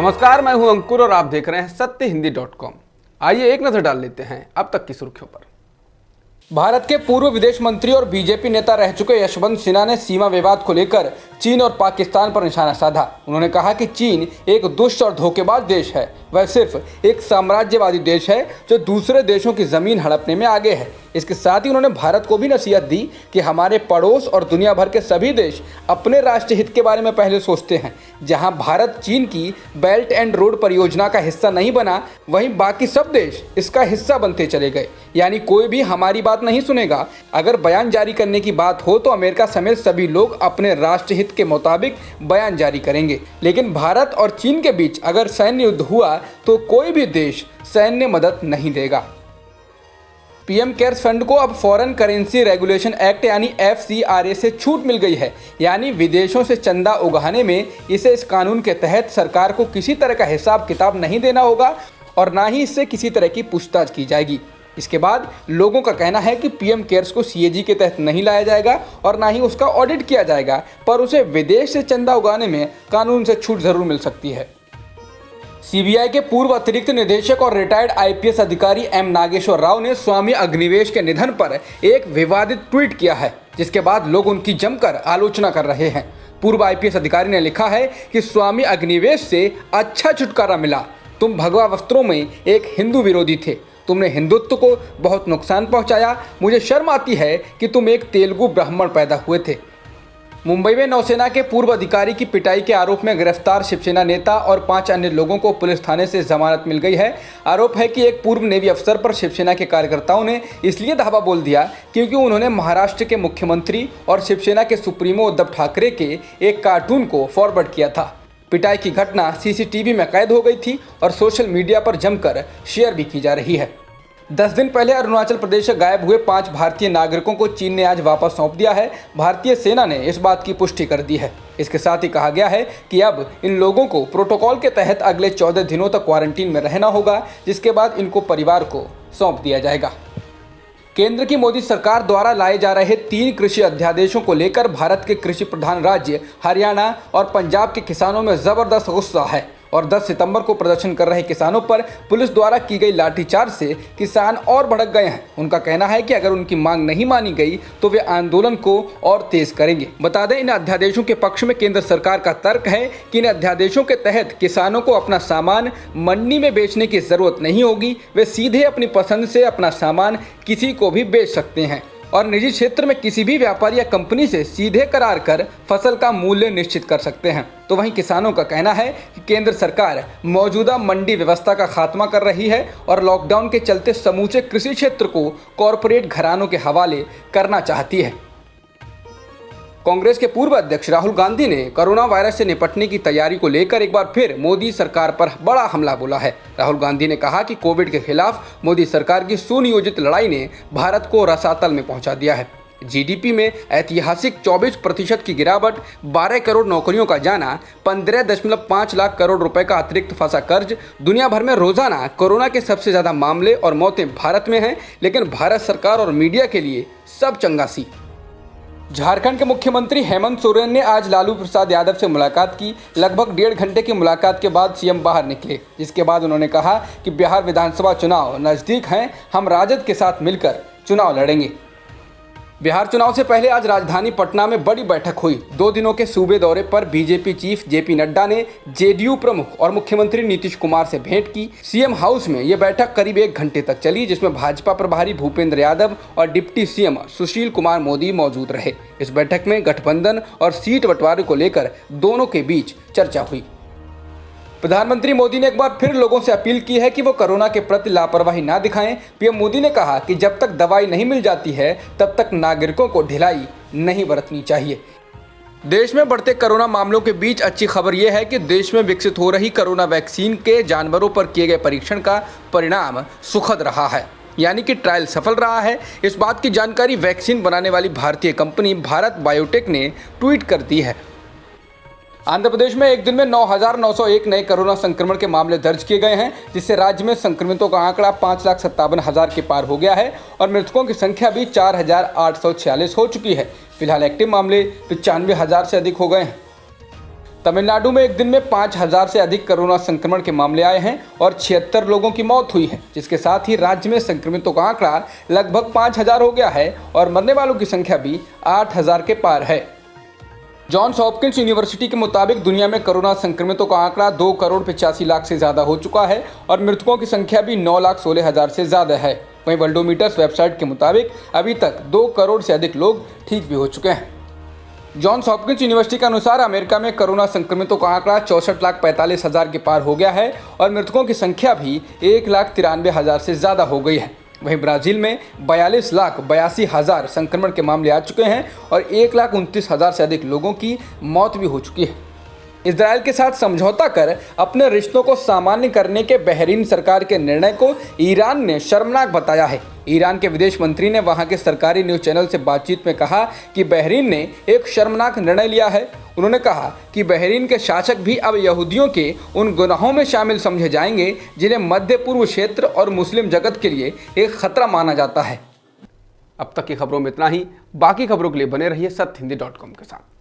नमस्कार, मैं हूं अंकुर और आप देख रहे हैं सत्यहिंदी.com। आइए एक नजर डाल लेते हैं अब तक की सुर्खियों पर। भारत के पूर्व विदेश मंत्री और बीजेपी नेता रह चुके यशवंत सिन्हा ने सीमा विवाद को लेकर चीन और पाकिस्तान पर निशाना साधा। उन्होंने कहा कि चीन एक दुष्ट और धोखेबाज देश है। वह सिर्फ एक साम्राज्यवादी देश है जो दूसरे देशों की जमीन हड़पने में आगे है। इसके साथ ही उन्होंने भारत को भी नसीहत दी कि हमारे पड़ोस और दुनिया भर के सभी देश अपने राष्ट्रीय हित के बारे में पहले सोचते हैं। जहां भारत चीन की बेल्ट एंड रोड परियोजना का हिस्सा नहीं बना, वहीं बाकी सब देश इसका हिस्सा बनते चले गए। यानी कोई भी हमारी बात नहीं सुनेगा। अगर बयान जारी करने की बात हो तो अमेरिका समेत सभी लोग अपने राष्ट्रीय हित के मुताबिक बयान जारी करेंगे। लेकिन भारत और चीन के बीच अगर सैन्य युद्ध हुआ तो कोई भी देश सैन्य मदद नहीं देगा। पीएम केयर्स फंड को अब फॉरेन करेंसी रेगुलेशन एक्ट यानी FCRA से छूट मिल गई है। यानी विदेशों से चंदा उगाने में इसे इस कानून के तहत सरकार को किसी तरह का हिसाब किताब नहीं देना होगा और ना ही इससे किसी तरह की पूछताछ की जाएगी। इसके बाद लोगों का कहना है कि पीएम केयर्स को CAG के तहत नहीं लाया जाएगा और ना ही उसका ऑडिट किया जाएगा, पर उसे विदेश से चंदा उगाने में कानून से छूट जरूर मिल सकती है। CBI के पूर्व अतिरिक्त निदेशक और रिटायर्ड IPS अधिकारी M नागेश्वर राव ने स्वामी अग्निवेश के निधन पर एक विवादित ट्वीट किया है, जिसके बाद लोग उनकी जमकर आलोचना कर रहे हैं। पूर्व IPS अधिकारी ने लिखा है कि स्वामी अग्निवेश से अच्छा छुटकारा मिला। तुम भगवा वस्त्रों में एक हिंदू विरोधी थे। तुमने हिंदुत्व को बहुत नुकसान पहुंचाया। मुझे शर्म आती है कि तुम एक तेलुगु ब्राह्मण पैदा हुए थे। मुंबई में नौसेना के पूर्व अधिकारी की पिटाई के आरोप में गिरफ्तार शिवसेना नेता और 5 अन्य लोगों को पुलिस थाने से जमानत मिल गई है। आरोप है कि एक पूर्व नेवी अफसर पर शिवसेना के कार्यकर्ताओं ने इसलिए धावा बोल दिया क्योंकि उन्होंने महाराष्ट्र के मुख्यमंत्री और शिवसेना के सुप्रीमो उद्धव ठाकरे के एक कार्टून को फॉरवर्ड किया था। पिटाई की घटना CCTV में कैद हो गई थी और सोशल मीडिया पर जमकर शेयर भी की जा रही है। 10 दिन पहले अरुणाचल प्रदेश से गायब हुए 5 भारतीय नागरिकों को चीन ने आज वापस सौंप दिया है। भारतीय सेना ने इस बात की पुष्टि कर दी है। इसके साथ ही कहा गया है कि अब इन लोगों को प्रोटोकॉल के तहत अगले 14 दिनों तक क्वारंटीन में रहना होगा, जिसके बाद इनको परिवार को सौंप दिया जाएगा। केंद्र की मोदी सरकार द्वारा लाए जा रहे 3 कृषि अध्यादेशों को लेकर भारत के कृषि प्रधान राज्य हरियाणा और पंजाब के किसानों में जबरदस्त गुस्सा है और 10 सितंबर को प्रदर्शन कर रहे किसानों पर पुलिस द्वारा की गई लाठीचार्ज से किसान और भड़क गए हैं। उनका कहना है कि अगर उनकी मांग नहीं मानी गई तो वे आंदोलन को और तेज करेंगे। बता दें, इन अध्यादेशों के पक्ष में केंद्र सरकार का तर्क है कि इन अध्यादेशों के तहत किसानों को अपना सामान मंडी में बेचने की जरूरत नहीं होगी। वे सीधे अपनी पसंद से अपना सामान किसी को भी बेच सकते हैं और निजी क्षेत्र में किसी भी व्यापारी या कंपनी से सीधे करार कर फसल का मूल्य निश्चित कर सकते हैं। तो वहीं किसानों का कहना है कि केंद्र सरकार मौजूदा मंडी व्यवस्था का खात्मा कर रही है और लॉकडाउन के चलते समूचे कृषि क्षेत्र को कॉरपोरेट घरानों के हवाले करना चाहती है। कांग्रेस के पूर्व अध्यक्ष राहुल गांधी ने कोरोना वायरस से निपटने की तैयारी को लेकर एक बार फिर मोदी सरकार पर बड़ा हमला बोला है। राहुल गांधी ने कहा कि कोविड के खिलाफ मोदी सरकार की सुनियोजित लड़ाई ने भारत को रसातल में पहुंचा दिया है। GDP में ऐतिहासिक 24% की गिरावट, 12 करोड़ नौकरियों का जाना, 15.5 लाख करोड़ रुपए का अतिरिक्त फंसा कर्ज, दुनिया भर में रोजाना कोरोना के सबसे ज्यादा मामले और मौतें भारत में हैं, लेकिन भारत सरकार और मीडिया के लिए सब चंगासी। झारखंड के मुख्यमंत्री हेमंत सोरेन ने आज लालू प्रसाद यादव से मुलाकात की। लगभग 1.5 घंटे की मुलाकात के बाद CM बाहर निकले, जिसके बाद उन्होंने कहा कि बिहार विधानसभा चुनाव नज़दीक हैं, हम राजद के साथ मिलकर चुनाव लड़ेंगे। बिहार चुनाव से पहले आज राजधानी पटना में बड़ी बैठक हुई। 2 दिनों के सूबे दौरे पर बीजेपी चीफ JP नड्डा ने JDU प्रमुख और मुख्यमंत्री नीतीश कुमार से भेंट की। CM हाउस में यह बैठक करीब 1 घंटे तक चली, जिसमें भाजपा प्रभारी भूपेंद्र यादव और डिप्टी CM सुशील कुमार मोदी मौजूद रहे। इस बैठक में गठबंधन और सीट बंटवारे को लेकर दोनों के बीच चर्चा हुई। प्रधानमंत्री मोदी ने एक बार फिर लोगों से अपील की है कि वो कोरोना के प्रति लापरवाही ना दिखाएं। पीएम मोदी ने कहा कि जब तक दवाई नहीं मिल जाती है तब तक नागरिकों को ढिलाई नहीं बरतनी चाहिए। देश में बढ़ते कोरोना मामलों के बीच अच्छी खबर यह है कि देश में विकसित हो रही कोरोना वैक्सीन के जानवरों पर किए गए परीक्षण का परिणाम सुखद रहा है, यानी कि ट्रायल सफल रहा है। इस बात की जानकारी वैक्सीन बनाने वाली भारतीय कंपनी भारत बायोटेक ने ट्वीट कर दी है। आंध्र प्रदेश में एक दिन में 9,901 नए कोरोना संक्रमण के मामले दर्ज किए गए हैं, जिससे राज्य में संक्रमितों का आंकड़ा 5,57,000 के पार हो गया है और मृतकों की संख्या भी 4,846 हो चुकी है। फिलहाल एक्टिव मामले 95,000 से अधिक हो गए हैं। तमिलनाडु में एक दिन में 5,000 से अधिक कोरोना संक्रमण के मामले आए हैं और 76 लोगों की मौत हुई है, जिसके साथ ही राज्य में संक्रमितों का आंकड़ा लगभग 5,000 हो गया है और मरने वालों की संख्या भी 8,000 के पार है। जॉन्स हॉपकिंस यूनिवर्सिटी के मुताबिक दुनिया में कोरोना संक्रमितों का आंकड़ा 2,85,00,000 से ज़्यादा हो चुका है और मृतकों की संख्या भी 9,16,000 से ज़्यादा है। वहीं वर्ल्डोमीटर्स वेबसाइट के मुताबिक अभी तक 2 करोड़ से अधिक लोग ठीक भी हो चुके हैं। जॉन्स हॉपकिंस यूनिवर्सिटी के अनुसार अमेरिका में कोरोना संक्रमितों का आंकड़ा 64,45,000 के पार हो गया है और मृतकों की संख्या भी 1,93,000 से ज़्यादा हो गई है। वहीं ब्राज़ील में 42,82,000 संक्रमण के मामले आ चुके हैं और 1,29,000 से अधिक लोगों की मौत भी हो चुकी है। इजराइल के साथ समझौता कर अपने रिश्तों को सामान्य करने के बहरीन सरकार के निर्णय को ईरान ने शर्मनाक बताया है। ईरान के विदेश मंत्री ने वहां के सरकारी न्यूज़ चैनल से बातचीत में कहा कि बहरीन ने एक शर्मनाक निर्णय लिया है। उन्होंने कहा कि बहरीन के शासक भी अब यहूदियों के उन गुनाहों में शामिल समझे जाएंगे जिन्हें मध्य पूर्व क्षेत्र और मुस्लिम जगत के लिए एक खतरा माना जाता है। अब तक की खबरों में इतना ही। बाकी खबरों के लिए बने रहिए सत्यहिंदी.com के साथ।